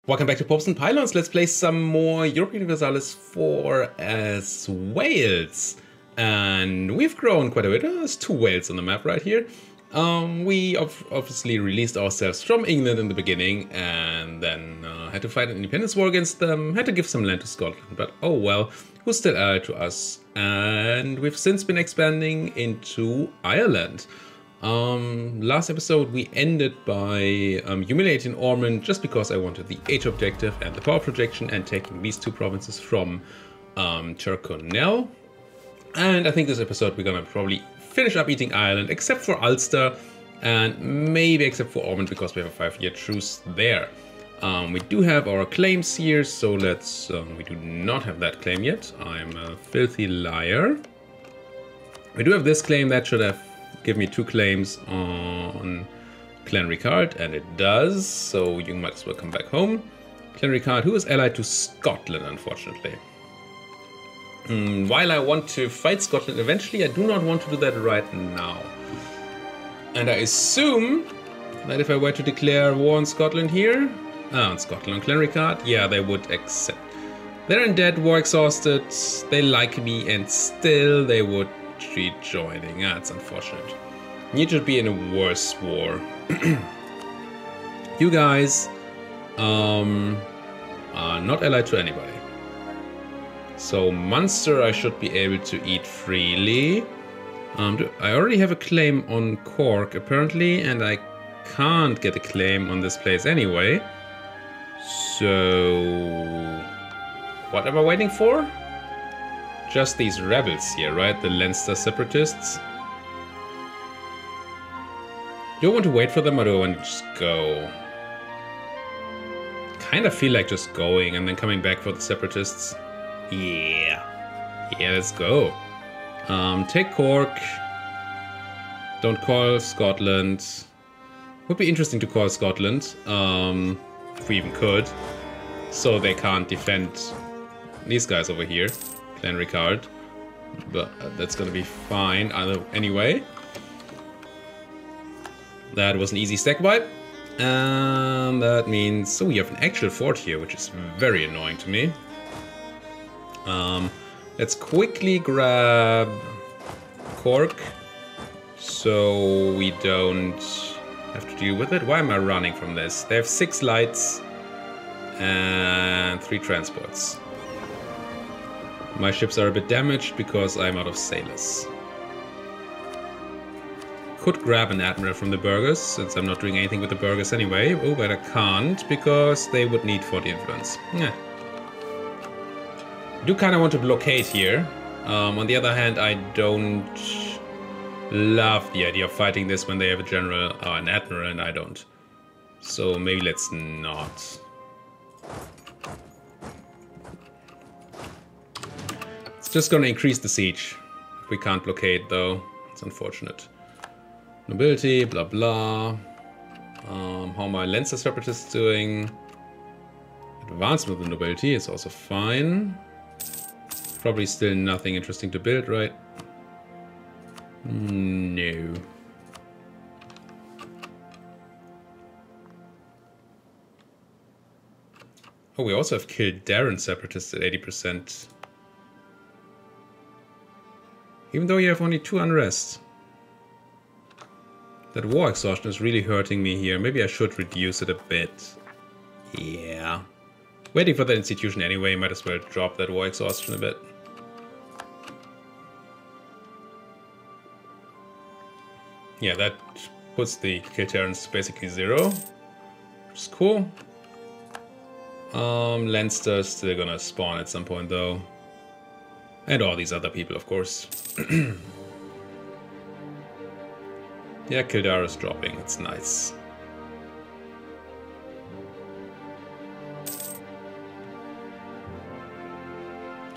Welcome back to Popes and Pylons. Let's play some more Europa Universalis IV as Wales. And we've grown quite a bit. There's 2 Wales on the map right here. We obviously released ourselves from England in the beginning and then had to fight an independence war against them. Had to give some land to Scotland, but oh well, who's still allied to us? And we've since been expanding into Ireland. Last episode we ended by humiliating Ormond just because I wanted the Age objective and the power projection and taking these 2 provinces from Tyrconnell. And I think this episode we're gonna probably finish up eating Ireland except for Ulster and maybe except for Ormond because we have a 5-year truce there. We do have our claims here, so let's we do not have that claim yet. I'm a filthy liar. We do have this claim that should have give me 2 claims on Clan Ricard, and it does, so you might as well come back home. Clan Ricard, who is allied to Scotland, unfortunately. While I want to fight Scotland eventually, I do not want to do that right now. And I assume that if I were to declare war on Scotland here, on Scotland, on Clan Ricard, yeah, they would accept. They're undead, war exhausted, they like me, and still they would treat joining. That's unfortunate. You should be in a worse war. You guys are not allied to anybody. So Munster I should be able to eat freely. I already have a claim on Cork apparently, and I can't get a claim on this place anyway. So what am I waiting for? Just these rebels here, right? The Leinster separatists. Do I want to wait for them or do I want to just go? Kind of feel like just going and then coming back for the separatists. Yeah, let's go. Take Cork. Don't call Scotland. Would be interesting to call Scotland, if we even could. So they can't defend these guys over here. Clan Ricard, but that's gonna be fine anyway. That was an easy stack wipe, and that means so we have an actual fort here, which is very annoying to me. Let's quickly grab Cork so we don't have to deal with it. Why am I running from this? They have 6 lights and 3 transports. My ships are a bit damaged because I'm out of sailors. Could grab an admiral from the burghers, since I'm not doing anything with the burghers anyway. Oh, but I can't, because they would need 40 influence. Yeah. I do kind of want to blockade here. On the other hand, I don't love the idea of fighting this when they have a general or an admiral, and I don't. So maybe let's not. It's just gonna increase the siege. If we can't blockade though, it's unfortunate. Nobility, blah blah. How are my Leinster separatists doing? Advancement of the nobility is also fine. Probably still nothing interesting to build, right? No. Oh, we also have killed Darren separatists at 80%. Even though you have only 2 unrest. That war exhaustion is really hurting me here. Maybe I should reduce it a bit. Yeah. Waiting for that institution anyway, might as well drop that war exhaustion a bit. Yeah, that puts the Kilterrans to basically 0. Which is cool. Leinster's still gonna spawn at some point though. And all these other people, of course. Yeah, Kildare is dropping. It's nice.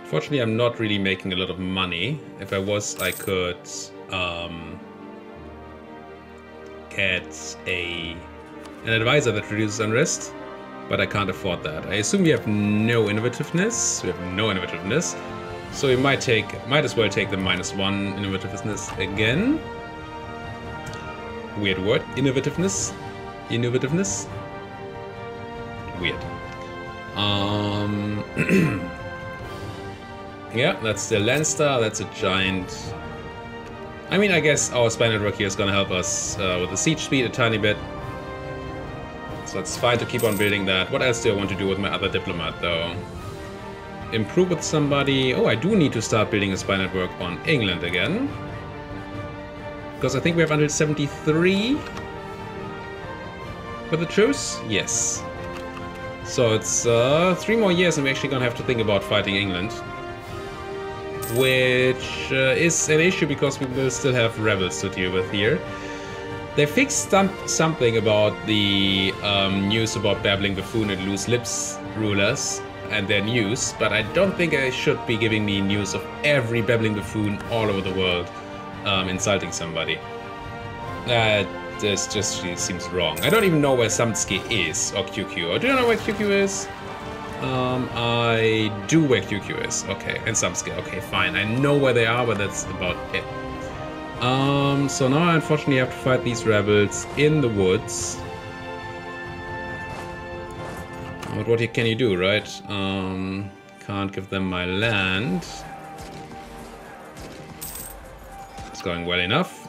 Fortunately, I'm not really making a lot of money. If I was, I could get an advisor that reduces unrest, but I can't afford that. I assume we have no innovativeness. We have no innovativeness. So we might as well take the -1 innovativeness again. Weird word, innovativeness. Weird. Yeah, that's the Landstar, that's a giant. I mean, I guess our spy network here is gonna help us with the siege speed a tiny bit. So it's fine to keep on building that. What else do I want to do with my other diplomat, though? Improve with somebody. Oh, I do need to start building a spy network on England again. Because I think we have until 73 with the truce? Yes. So it's 3 more years and we're actually gonna have to think about fighting England. Which is an issue because we will still have rebels to deal with here. They fixed something about the news about babbling buffoon and loose lips rulers and their news, but I don't think I should be giving me news of every babbling buffoon all over the world insulting somebody. This just seems wrong. I don't even know where Samtske is, or QQ. Or do you know where QQ is? I do where QQ is. Okay, and Samtske. Okay, fine. I know where they are, but that's about it. So now I unfortunately have to fight these rebels in the woods. But what can you do, right? Can't give them my land. It's going well enough.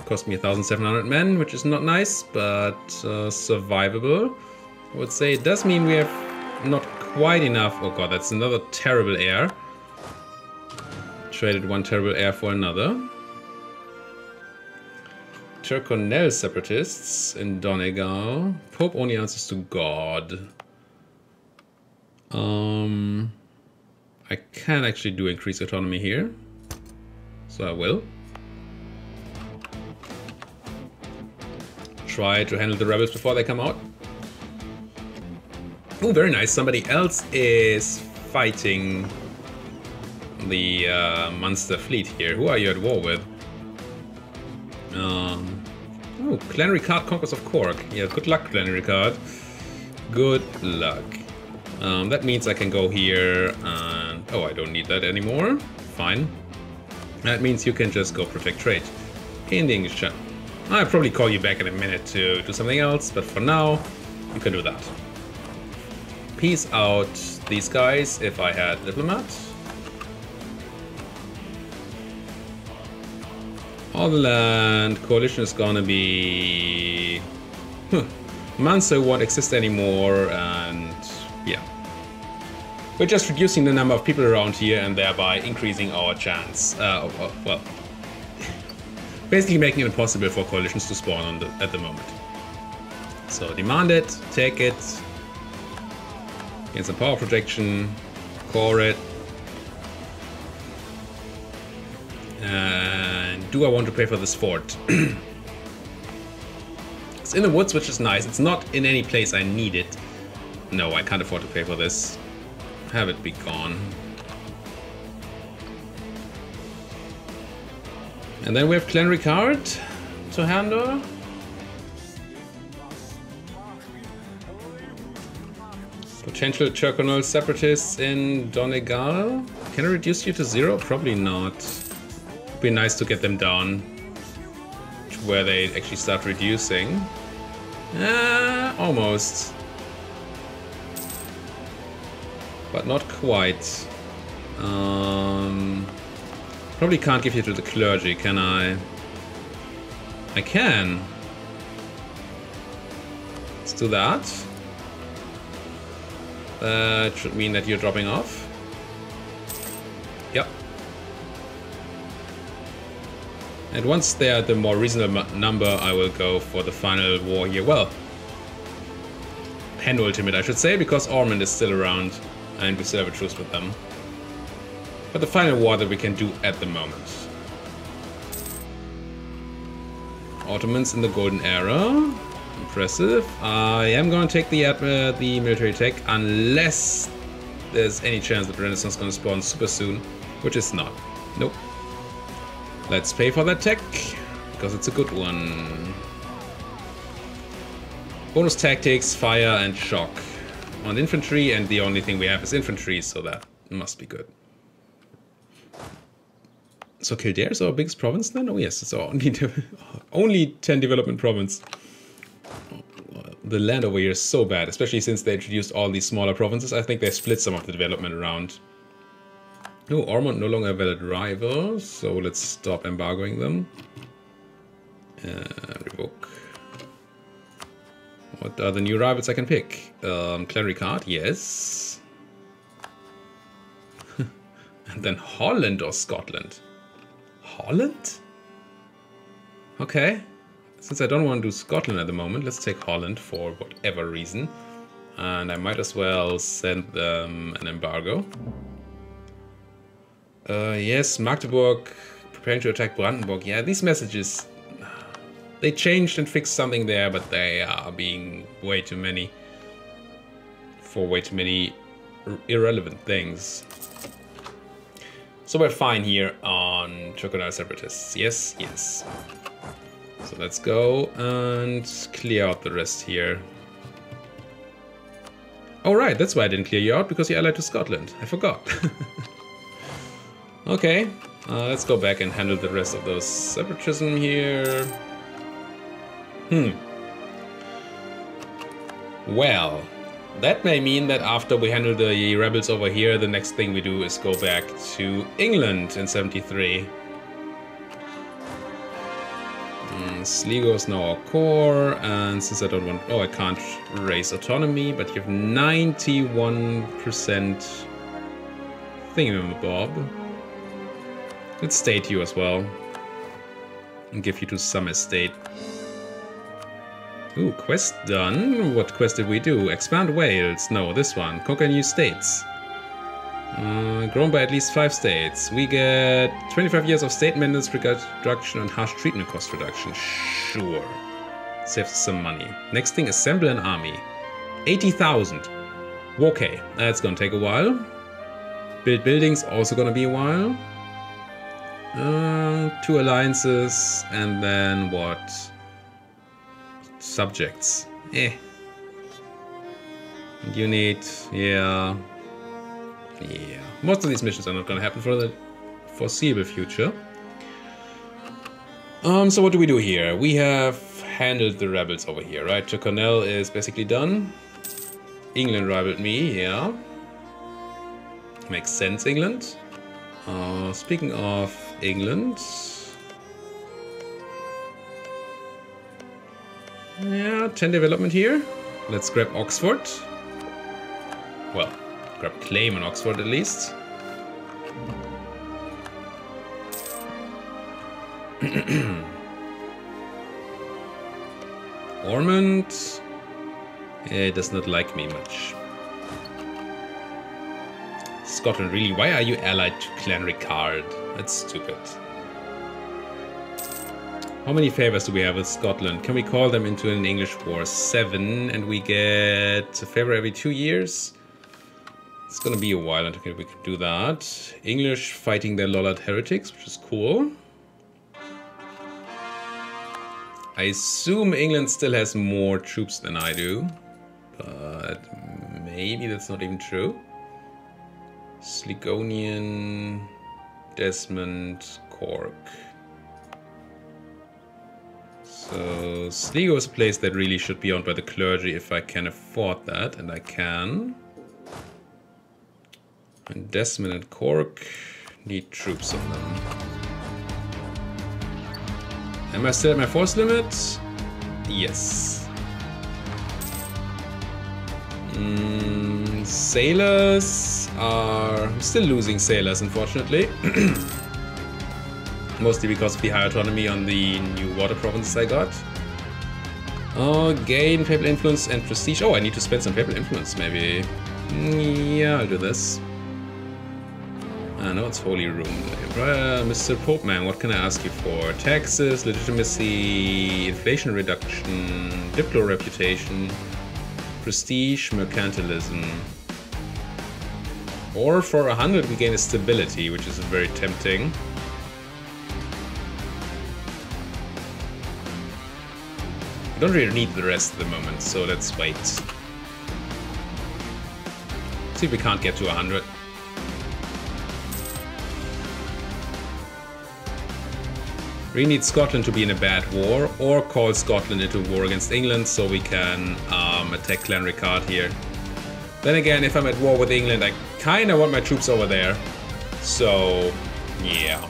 Cost me 1,700 men, which is not nice, but survivable. I would say it does mean we have not quite enough. Oh god, that's another terrible heir. Traded one terrible heir for another. Turconel separatists in Donegal. Pope only answers to God. I can actually do increased autonomy here. So I will. Try to handle the rebels before they come out. Oh, very nice. Somebody else is fighting the Munster fleet here. Who are you at war with? Oh, Clan Ricard conquers of Cork. Yeah, good luck, Clan Ricard. Good luck. That means I can go here and... Oh, I don't need that anymore. Fine. That means you can just go protect trade in the English channel. I'll probably call you back in a minute to do something else, but for now, you can do that. Peace out these guys if I had diplomat. All the land coalition is gonna be... Munster won't exist anymore, and yeah. We're just reducing the number of people around here and thereby increasing our chance. Well, basically making it impossible for coalitions to spawn at the moment. So demand it, take it, gain some power protection, core it. And do I want to pay for this fort? It's in the woods, which is nice. It's not in any place I need it. No, I can't afford to pay for this. Have it be gone. And then we have Clan Ricard to handle. Potential Turconel separatists in Donegal. Can I reduce you to 0? Probably not. It'd be nice to get them down to where they actually start reducing. Almost. But not quite. Probably can't give you to the clergy, can I? I can. Let's do that. That should mean that you're dropping off. Yep. And once they're the more reasonable number, I will go for the final war here. Well, penultimate, I should say, because Ormond is still around and we still have a truce with them. But the final war that we can do at the moment. Ottomans in the Golden Era. Impressive. I am going to take the military tech unless there's any chance that Renaissance is going to spawn super soon, which is not. Nope. Let's pay for that tech because it's a good one. Bonus tactics, fire and shock on infantry, and the only thing we have is infantry, so that must be good. So Kildare is our biggest province then? Oh yes, it's only 10 development province. The land over here is so bad, especially since they introduced all these smaller provinces. I think they split some of the development around. Oh, Ormond no longer a valid rival, so let's stop embargoing them. Revoke. What are the new rivals I can pick? Clericard, yes. And then Holland or Scotland? Holland? Okay. Since I don't want to do Scotland at the moment, let's take Holland for whatever reason. And I might as well send them an embargo. Yes, Magdeburg preparing to attack Brandenburg. Yeah, these messages, they changed and fixed something there, but they are being way too many for way too many irrelevant things. So we're fine here on Crocodile Separatists. Yes, yes. So let's go and clear out the rest here. Oh right, that's why I didn't clear you out, because you're allied to Scotland. I forgot. Okay, let's go back and handle the rest of those separatism here. Well, that may mean that after we handle the rebels over here, the next thing we do is go back to England in 73. Sligo is now our core, and since I don't want... Oh, I can't raise autonomy, but you have 91% thingamabob. Let's state you as well. And give you to some estate. Ooh, quest done. What quest did we do? Expand Wales. No, this one. Conquer new states. Grown by at least 5 states. We get 25 years of state maintenance reduction and harsh treatment cost reduction. Sure. Saves some money. Next thing, assemble an army. 80,000. Okay, that's gonna take a while. Build buildings, also gonna be a while. 2 alliances, and then what? Subjects. Unit, yeah. Yeah. Most of these missions are not gonna happen for the foreseeable future. So what do we do here? We have handled the rebels over here, right? Tyrconnell is basically done. England rivaled me, yeah. Makes sense, England. Speaking of England... Yeah, 10 development here. Let's grab Oxford. Well, grab claim on Oxford at least. Ormond. It does not like me much. Scotland, really? Why are you allied to Clan Ricard? That's stupid. How many favors do we have with Scotland? Can we call them into an English war? 7, and we get a favor every 2 years. It's gonna be a while until we can do that. English fighting their Lollard heretics, which is cool. I assume England still has more troops than I do, but maybe that's not even true. Sligonian, Desmond, Cork. So Sligo is a place that really should be owned by the clergy if I can afford that, and I can. And Desmond and Cork need troops on them. Am I still at my force limit? Yes. Sailors are... I'm still losing sailors, unfortunately. Mostly because of the high autonomy on the new water provinces I got. Gain papal influence and prestige. Oh, I need to spend some papal influence, maybe. Yeah, I'll do this. No, it's Holy Room. Mr. Pope Man, what can I ask you for? Taxes, legitimacy, inflation reduction, diplo reputation, prestige, mercantilism. Or for 100 we gain a stability, which is very tempting. We don't really need the rest at the moment, so let's wait. See if we can't get to 100. We need Scotland to be in a bad war, or call Scotland into war against England so we can attack Clanricarde here. Then again, if I'm at war with England, I kind of want my troops over there. So, yeah.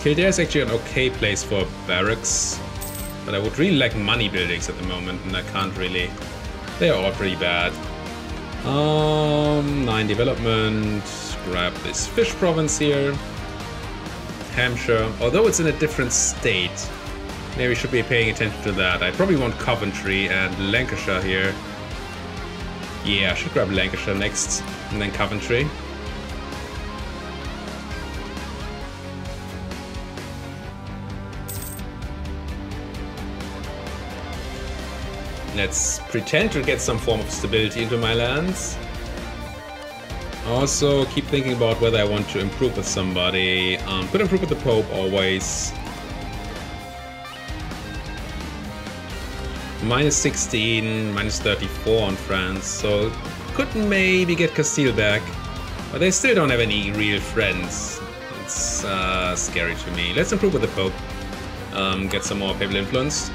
Kildare is actually an okay place for barracks, but I would really like money buildings at the moment, and I can't really. They are all pretty bad. 9 development. Grab this fish province here. Hampshire, although it's in a different state. Maybe we should be paying attention to that. I probably want Coventry and Lancashire here. Yeah, I should grab Lancashire next, and then Coventry. Let's pretend to get some form of stability into my lands. Also, keep thinking about whether I want to improve with somebody. Could improve with the Pope always. -16, -34 on France, so could maybe get Castile back. But they still don't have any real friends. It's scary to me. Let's improve with the Pope. Get some more papal influence.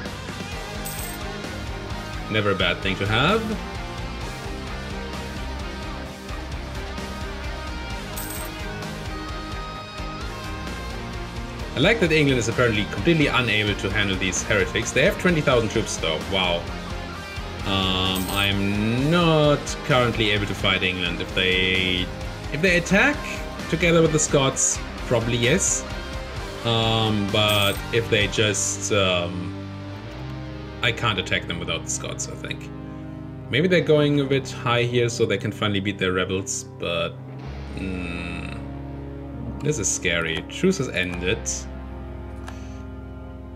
Never a bad thing to have. I like that England is apparently completely unable to handle these heretics. They have 20,000 troops though, wow. I'm not currently able to fight England. If they attack together with the Scots, probably yes. But if they just I can't attack them without the Scots, I think. Maybe they're going a bit high here so they can finally beat their rebels, but this is scary. Truce has ended.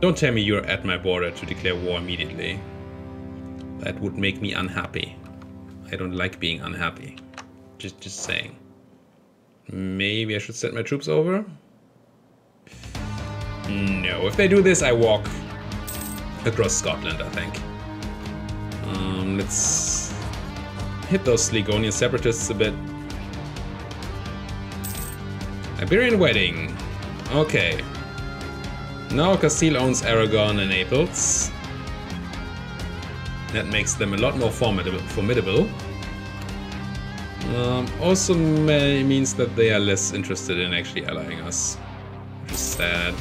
Don't tell me you're at my border to declare war immediately. That would make me unhappy. I don't like being unhappy. Just saying. Maybe I should send my troops over? No, if they do this, I walk across Scotland, I think. Let's hit those Sligonian separatists a bit. Iberian wedding. Okay. Now Castile owns Aragon and Naples. That makes them a lot more formidable. Also means that they are less interested in actually allying us, which is sad.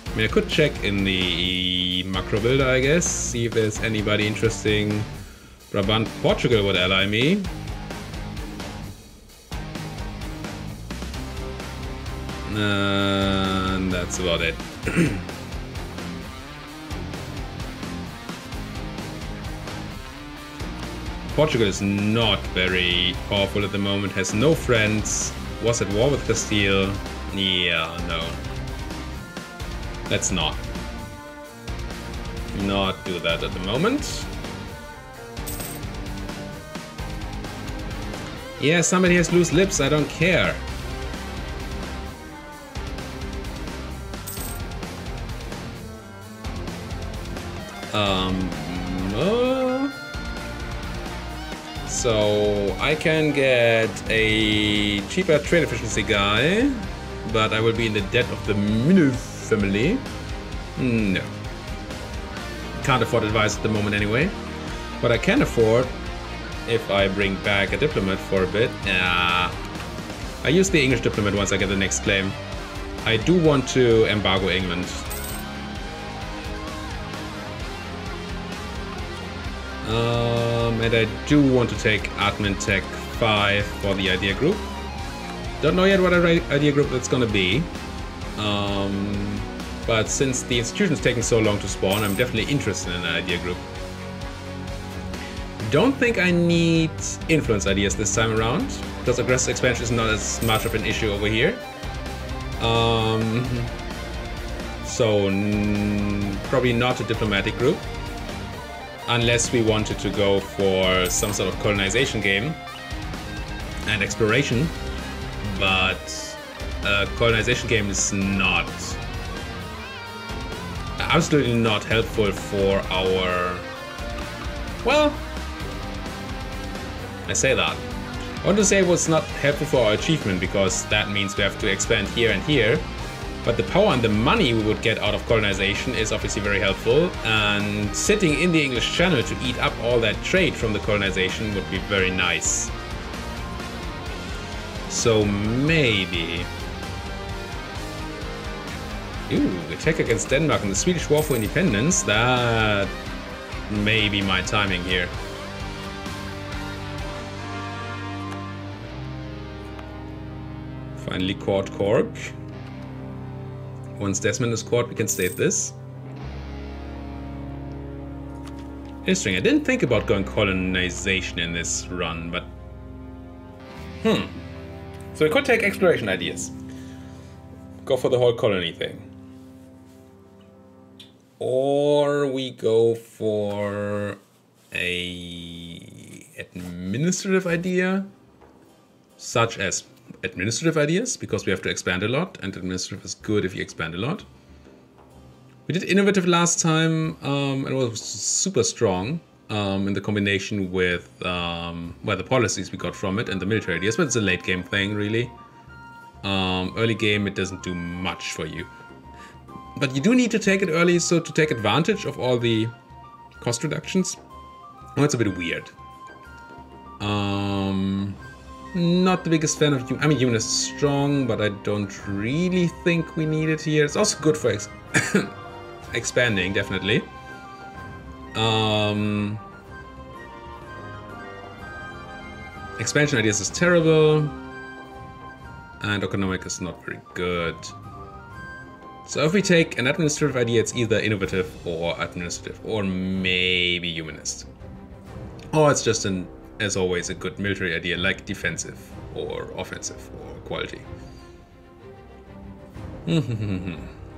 I mean, I could check in the macro builder, I guess, see if there's anybody interesting. Brabant, Portugal would ally me. And that's about it. Portugal is not very powerful at the moment, has no friends, was at war with Castile. Yeah, no. Let's not do that at the moment. Yeah, somebody has loose lips, I don't care. So I can get a cheaper trade efficiency guy, but I will be in the debt of the Minuf family. No. Can't afford advice at the moment anyway. But I can afford if I bring back a diplomat for a bit. I use the English diplomat once I get the next claim. I do want to embargo England. And I do want to take Admin Tech 5 for the idea group. Don't know yet what idea group that's gonna be. But since the institution's taking so long to spawn, I'm definitely interested in an idea group. Don't think I need influence ideas this time around, because aggressive expansion is not as much of an issue over here. So probably not a diplomatic group. Unless we wanted to go for some sort of colonization game and exploration, but a colonization game is not absolutely not helpful for our... Well, I say that. I want to say it was not helpful for our achievement, because that means we have to expand here and here. But the power and the money we would get out of colonization is obviously very helpful, and sitting in the English Channel to eat up all that trade from the colonization would be very nice. So maybe... Ooh, attack against Denmark and the Swedish War for Independence. That may be my timing here. Finally caught Cork. Once Desmond is caught, we can state this. Interesting, I didn't think about going colonization in this run, but... So we could take exploration ideas. Go for the whole colony thing. Or we go for a administrative idea, such as administrative ideas, because we have to expand a lot, and administrative is good if you expand a lot. We did innovative last time, and it was super strong in the combination with well, the policies we got from it and the military ideas, but it's a late game thing, really. Early game, it doesn't do much for you. But you do need to take it early, so to take advantage of all the cost reductions. Oh, it's a bit weird. Not the biggest fan of... I mean, Humanist is strong, but I don't really think we need it here. It's also good for expanding, definitely. Expansion ideas is terrible. And economic is not very good. So if we take an administrative idea, it's either innovative or administrative, or maybe humanist. Or it's just an, as always, a good military idea like defensive or offensive or quality.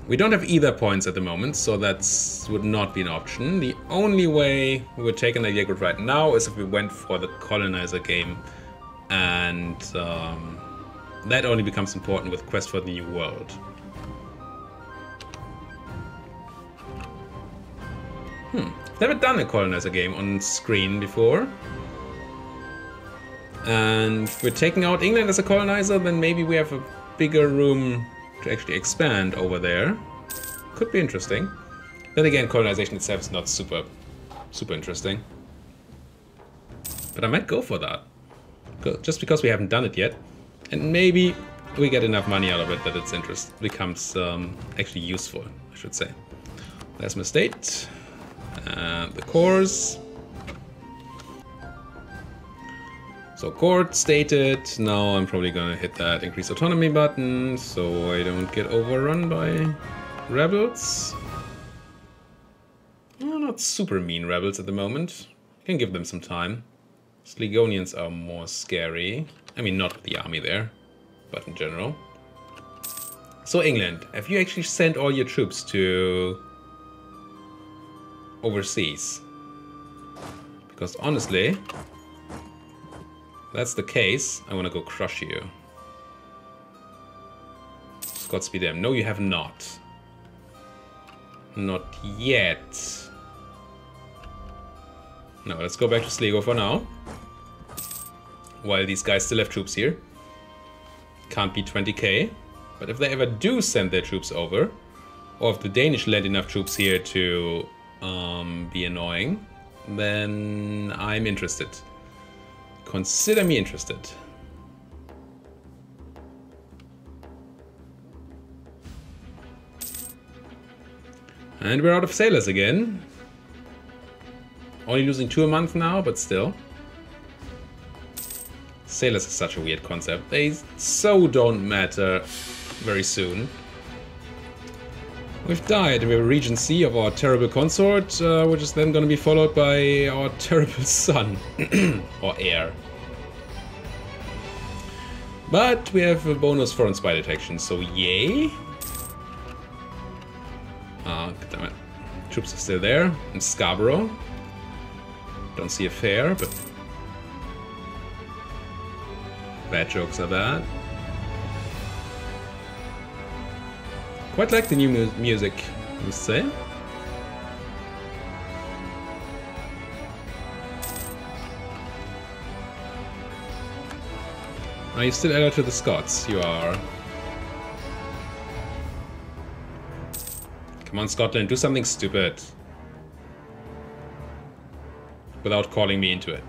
We don't have either points at the moment, so that would not be an option. The only way we would take an idea group right now is if we went for the colonizer game, and that only becomes important with Quest for the New World. Never done a colonizer game on screen before. And if we're taking out England as a colonizer, then maybe we have a bigger room to actually expand over there. Could be interesting. Then again, colonization itself is not super interesting. But I might go for that. Just because we haven't done it yet. And maybe we get enough money out of it that its interest becomes actually useful, I should say. Plasma State. And the cores. So court stated. Now I'm probably gonna hit that increase autonomy button so I don't get overrun by rebels. Well, not super mean rebels at the moment. Can give them some time. Sligonians are more scary. I mean, not with the army there, but in general. So England, have you actually sent all your troops to overseas? Because honestly, if that's the case, I want to go crush you. Scots be damned. No, you have not. Not yet. No, let's go back to Sligo for now. While these guys still have troops here. Can't be 20k. But if they ever do send their troops over, or if the Danish lend enough troops here to be annoying, then I'm interested. Consider me interested. And we're out of sailors again. Only losing 2 a month now, but still. Sailors is such a weird concept. They so don't matter very soon. We've died, and we have a regency of our terrible consort, which is then going to be followed by our terrible son. Or heir. But we have a bonus foreign spy detection, so yay. Damn it. Troops are still there in Scarborough. Don't see a fare, but bad jokes are bad. Quite like the new music, I must say. Are you still allied to the Scots? You are. Come on, Scotland, do something stupid. Without calling me into it.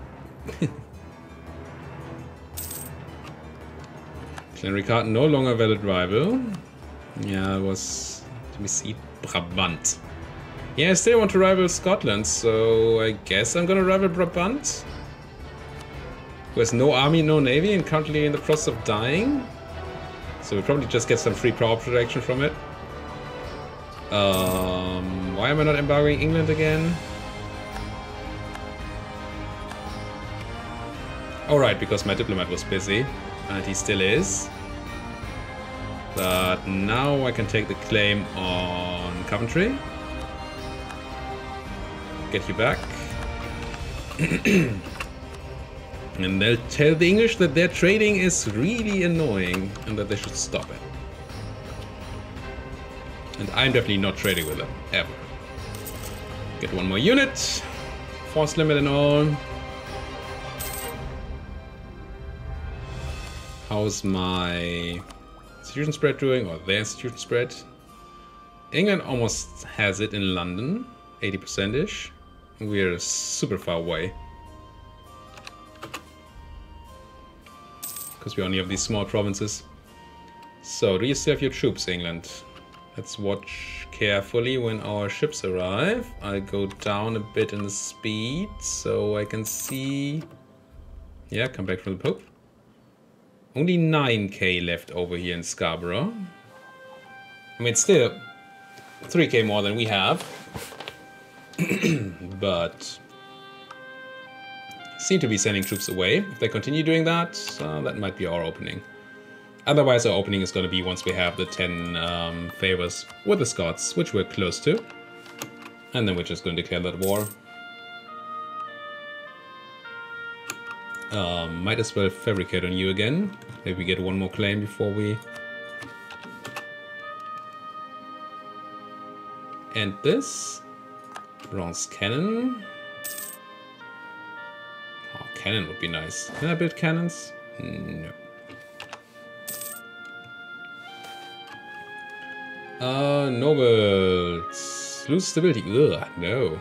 Clan Ricard no longer valid rival. Yeah, it was... Let me see. Brabant. Yeah, I still want to rival Scotland, so I guess I'm gonna rival Brabant. Who has no army, no navy, and currently in the process of dying. So we'll probably just get some free power protection from it. Why am I not embargoing England again? Alright, because my diplomat was busy. And he still is. But now I can take the claim on Coventry. Get you back. And they'll tell the English that their trading is really annoying and that they should stop it. And I'm definitely not trading with them, ever. Get one more unit. Force limit and all. How's my institution spread doing? Or their institution spread? England almost has it in London. 80%-ish. We're super far away. Because we only have these small provinces. So, do you still have your troops, England? Let's watch carefully when our ships arrive. I'll go down a bit in the speed so I can see... Yeah, come back from the Pope. Only 9k left over here in Scarborough. I mean, it's still 3k more than we have. But... seem to be sending troops away. If they continue doing that, that might be our opening. Otherwise, our opening is going to be once we have the 10 favors with the Scots, which we're close to. And then we're just going to declare that war. Might as well fabricate on you again. Maybe we get one more claim before we end this. Bronze cannon. Oh, cannon would be nice. Can I build cannons? No. Nobles. Lose stability. Ugh, no.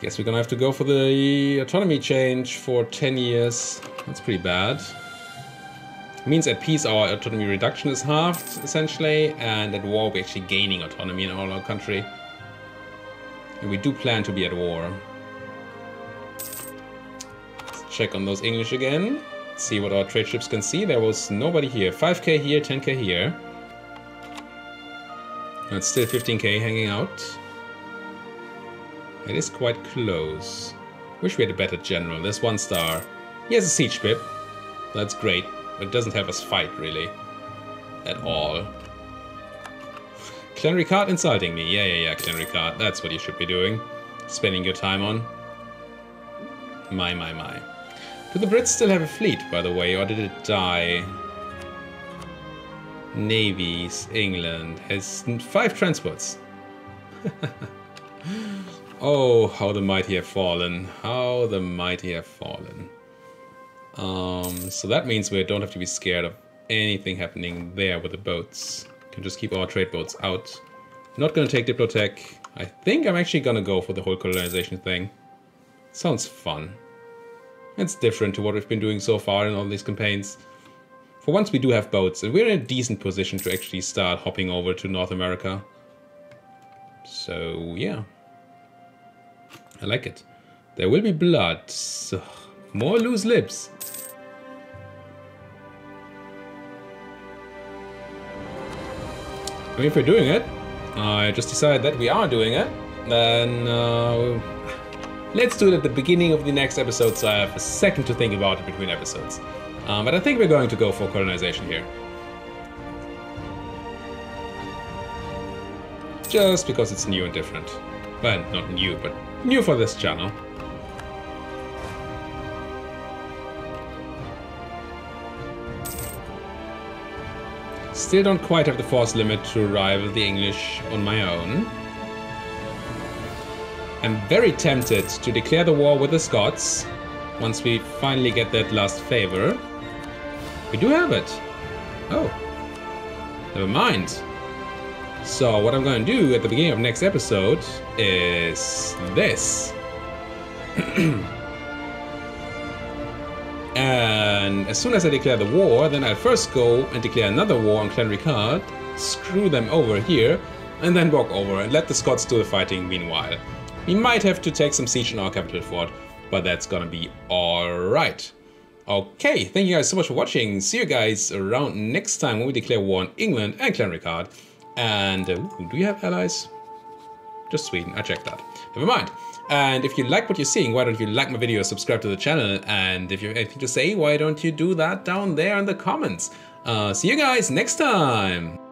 Guess we're gonna have to go for the autonomy change for 10 years. That's pretty bad. It means at peace our autonomy reduction is halved, essentially, and at war we're actually gaining autonomy in all our country. And we do plan to be at war. Let's check on those English again. See what our trade ships can see. There was nobody here. 5k here, 10k here. It's still 15k hanging out. It is quite close. Wish we had a better general. There's 1 star. He has a siege ship. That's great. But it doesn't have us fight, really. At all. Clan Ricard insulting me. Yeah, Clan Ricard. That's what you should be doing. Spending your time on. My. Do the Brits still have a fleet, by the way? Or did it die? Navies. England has 5 transports. Oh, how the mighty have fallen. How the mighty have fallen. So that means we don't have to be scared of anything happening there with the boats. We can just keep our trade boats out. Not gonna take Diplotech. I think I'm actually gonna go for the whole colonization thing. Sounds fun. It's different to what we've been doing so far in all these campaigns. For once we do have boats, and we're in a decent position to actually start hopping over to North America. So, yeah. I like it. There will be blood. So, more loose lips. I mean, if we're doing it, I just decided that we are doing it, then let's do it at the beginning of the next episode so I have a second to think about it between episodes. But I think we're going to go for colonization here. Just because it's new and different. Well, not new, but new for this channel. Still don't quite have the force limit to rival the English on my own. I'm very tempted to declare the war with the Scots once we finally get that last favor. We do have it. Oh, never mind. So what I'm going to do at the beginning of next episode is this. And as soon as I declare the war, then I'll first go and declare another war on Clan Ricard, screw them over here, and then walk over and let the Scots do the fighting meanwhile. We might have to take some siege on our capital fort, but that's gonna be alright. Okay, thank you guys so much for watching. See you guys around next time when we declare war on England and Clan Ricard. And do you have allies? Just Sweden, I checked that. Never mind. And if you like what you're seeing, why don't you like my video, subscribe to the channel, and if you have anything to say, why don't you do that down there in the comments. See you guys next time!